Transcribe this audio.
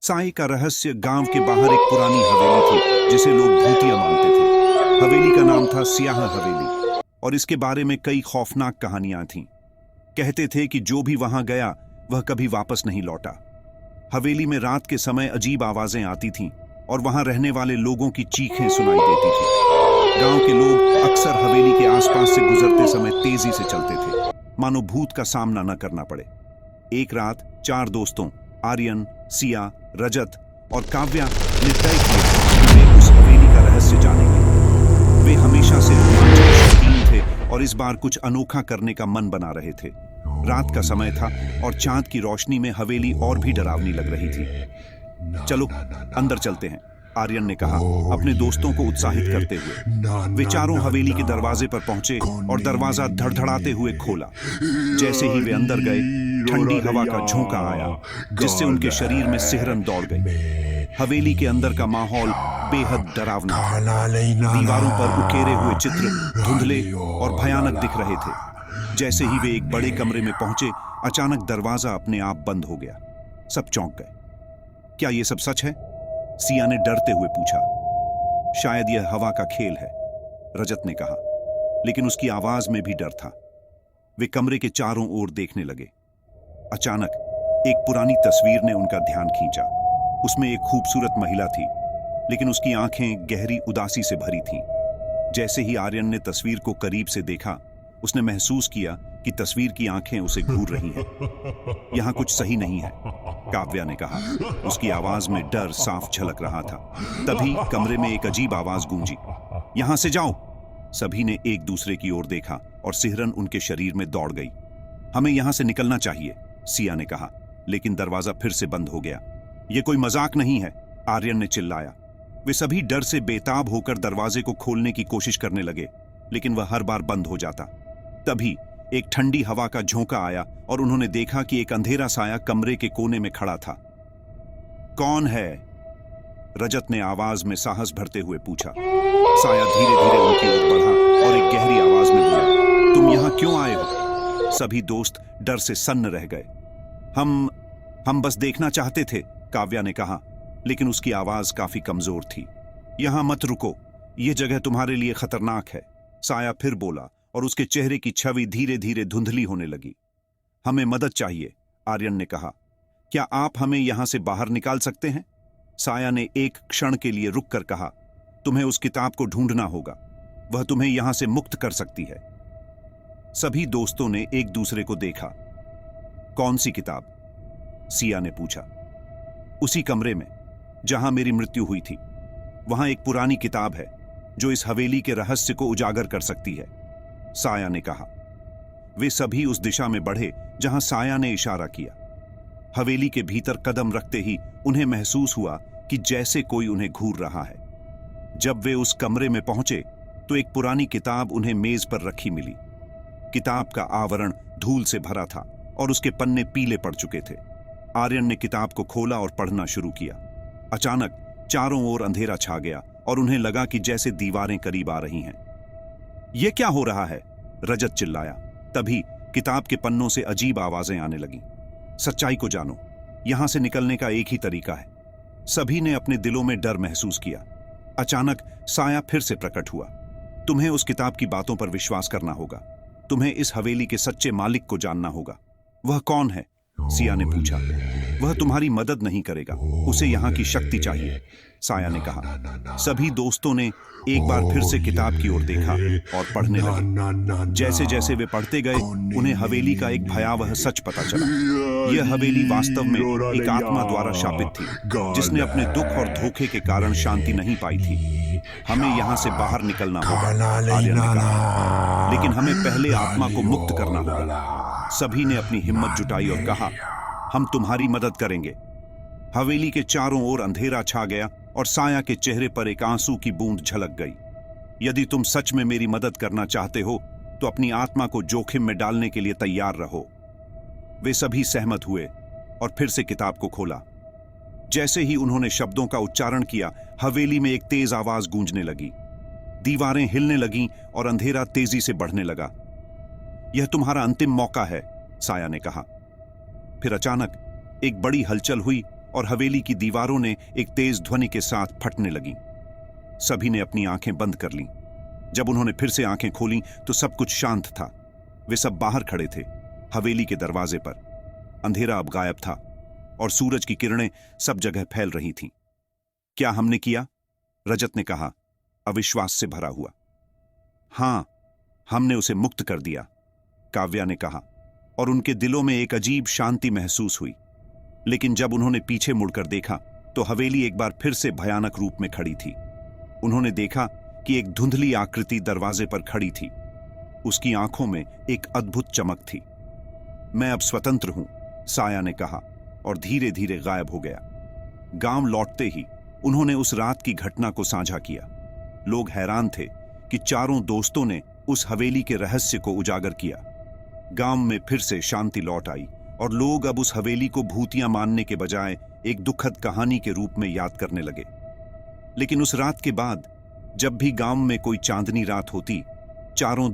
साए का रहस्य। गांव के बाहर एक पुरानी हवेली थी जिसे लोग भूतिया मानते थे। हवेली का नाम था सियाह हवेली और इसके बारे में कई खौफनाक कहानियां थीं। कहते थे कि जो भी वहां गया वह कभी वापस नहीं लौटा। हवेली में रात के समय अजीब आवाजें आती थीं और वहां रहने वाले लोगों की चीखें सुनाई देती थी। गांव के लोग अक्सर हवेली के आसपास से गुजरते समय तेजी से चलते थे, मानो भूत का सामना न करना पड़े। एक रात 4 दोस्तों आर्यन, सिया, रजत और काव्या ने तय किया कि वे उस हवेली का रहस्य जानेंगे। वे हमेशा से रोमांच के शौकीन थे और इस बार कुछ अनोखा करने का मन बना रहे थे। रात का समय था और चांद की रोशनी में हवेली और भी डरावनी लग रही थी। चलो अंदर चलते हैं, आर्यन ने कहा अपने दोस्तों को उत्साहित करते हुए। वे चारों हवेली के दरवाजे पर पहुंचे और दरवाजा धड़धड़ाते हुए खोला। जैसे ही वे अंदर गए, ठंडी हवा का झोंका आया जिससे उनके शरीर में सिहरन दौड़ गई। हवेली के अंदर का माहौल बेहद डरावना था। दीवारों पर उकेरे हुए चित्र धुंधले और भयानक दिख रहे थे। जैसे ही वे एक बड़े कमरे में पहुंचे, अचानक दरवाजा अपने आप बंद हो गया। सब चौंक गए। क्या ये सब सच है? सिया ने डरते हुए पूछा। शायद यह हवा का खेल है, रजत ने कहा, लेकिन उसकी आवाज में भी डर था। वे कमरे के चारों ओर देखने लगे। अचानक एक पुरानी तस्वीर ने उनका ध्यान खींचा। उसमें एक खूबसूरत महिला थी, लेकिन उसकी आंखें गहरी उदासी से भरी थीं। जैसे ही आर्यन ने तस्वीर को करीब से देखा, उसने महसूस किया कि तस्वीर की आंखें उसे घूर रही हैं। यहां कुछ सही नहीं है, काव्या ने कहा। उसकी आवाज में डर साफ झलक रहा था। तभी कमरे में एक अजीब आवाज गूंजी, यहां से जाओ। सभी ने एक दूसरे की ओर देखा और सिहरन उनके शरीर में दौड़ गई। हमें यहां से निकलना चाहिए, सिया ने कहा, लेकिन दरवाजा फिर से बंद हो गया। यह कोई मजाक नहीं है, आर्यन ने चिल्लाया। वे सभी डर से बेताब होकर दरवाजे को खोलने की कोशिश करने लगे, लेकिन वह हर बार बंद हो जाता। तभी एक ठंडी हवा का झोंका आया और उन्होंने देखा कि एक अंधेरा साया कमरे के कोने में खड़ा था। कौन है? रजत ने आवाज में साहस भरते हुए पूछा। साया धीरे धीरे उनकी ओर बढ़ा और एक गहरी आवाज में बोला, तुम यहां क्यों आए हो? सभी दोस्त डर से सन्न रह गए। हम बस देखना चाहते थे, काव्या ने कहा, लेकिन उसकी आवाज काफी कमजोर थी। यहां मत रुको, यह जगह तुम्हारे लिए खतरनाक है, साया फिर बोला और उसके चेहरे की छवि धीरे धीरे धुंधली होने लगी। हमें मदद चाहिए, आर्यन ने कहा। क्या आप हमें यहां से बाहर निकाल सकते हैं? साया ने एक क्षण के लिए रुक कर कहा, तुम्हें उस किताब को ढूंढना होगा, वह तुम्हें यहां से मुक्त कर सकती है। सभी दोस्तों ने एक दूसरे को देखा। कौन सी किताब? सिया ने पूछा। उसी कमरे में जहां मेरी मृत्यु हुई थी, वहां एक पुरानी किताब है जो इस हवेली के रहस्य को उजागर कर सकती है, साया ने कहा। वे सभी उस दिशा में बढ़े जहां साया ने इशारा किया। हवेली के भीतर कदम रखते ही उन्हें महसूस हुआ कि जैसे कोई उन्हें घूर रहा है। जब वे उस कमरे में पहुंचे तो एक पुरानी किताब उन्हें मेज पर रखी मिली। किताब का आवरण धूल से भरा था और उसके पन्ने पीले पड़ चुके थे। आर्यन ने किताब को खोला और पढ़ना शुरू किया। अचानक चारों ओर अंधेरा छा गया और उन्हें लगा कि जैसे दीवारें करीब आ रही हैं। यह क्या हो रहा है? रजत चिल्लाया। तभी किताब के पन्नों से अजीब आवाजें आने लगीं। सच्चाई को जानो, यहां से निकलने का एक ही तरीका है। सभी ने अपने दिलों में डर महसूस किया। अचानक साया फिर से प्रकट हुआ। तुम्हें उस किताब की बातों पर विश्वास करना होगा। तुम्हें इस हवेली के सच्चे मालिक को जानना होगा। वह कौन है? सिया ने पूछा। वह तुम्हारी मदद नहीं करेगा, उसे यहाँ की शक्ति चाहिए, साया ने कहा। सभी दोस्तों ने एक बार फिर से किताब की ओर देखा और पढ़ने लगे। जैसे जैसे वे पढ़ते गए, उन्हें हवेली का एक भयावह सच पता चला। यह हवेली वास्तव में एक आत्मा द्वारा शापित थी, जिसने अपने दुख और धोखे के कारण शांति नहीं पाई थी। हमें यहाँ से बाहर निकलना होगा, आर्यन ने कहा, लेकिन हमें पहले आत्मा को मुक्त करना होगा। सभी ने अपनी हिम्मत जुटाई और कहा, हम तुम्हारी मदद करेंगे। हवेली के चारों ओर अंधेरा छा गया और साया के चेहरे पर एक आंसू की बूंद झलक गई। यदि तुम सच में मेरी मदद करना चाहते हो तो अपनी आत्मा को जोखिम में डालने के लिए तैयार रहो। वे सभी सहमत हुए और फिर से किताब को खोला। जैसे ही उन्होंने शब्दों का उच्चारण किया, हवेली में एक तेज आवाज गूंजने लगी। दीवारें हिलने लगीं और अंधेरा तेजी से बढ़ने लगा। यह तुम्हारा अंतिम मौका है, साया ने कहा। फिर अचानक एक बड़ी हलचल हुई और हवेली की दीवारों ने एक तेज ध्वनि के साथ फटने लगीं। सभी ने अपनी आंखें बंद कर लीं। जब उन्होंने फिर से आंखें खोलीं तो सब कुछ शांत था। वे सब बाहर खड़े थे, हवेली के दरवाजे पर। अंधेरा अब गायब था और सूरज की किरणें सब जगह फैल रही थीं। क्या हमने किया? रजत ने कहा, अविश्वास से भरा हुआ। हां, हमने उसे मुक्त कर दिया, काव्या ने कहा, और उनके दिलों में एक अजीब शांति महसूस हुई। लेकिन जब उन्होंने पीछे मुड़कर देखा तो हवेली एक बार फिर से भयानक रूप में खड़ी थी। उन्होंने देखा कि एक धुंधली आकृति दरवाजे पर खड़ी थी। उसकी आंखों में एक अद्भुत चमक थी। मैं अब स्वतंत्र हूं, साया ने कहा और धीरे धीरे गायब हो गया। गांव लौटते ही उन्होंने उस रात की घटना को साझा किया। लोग हैरान थे कि चारों दोस्तों ने उस हवेली के रहस्य को उजागर किया। गांव में फिर से शांति लौट आई और लोग अब उस हवेली को भूतिया मानने के बजाय एक दुखद कहानी के रूप में याद करने लगे। लेकिन उस रात के बाद जब भी गांव में कोई चांदनी रात होती, चारों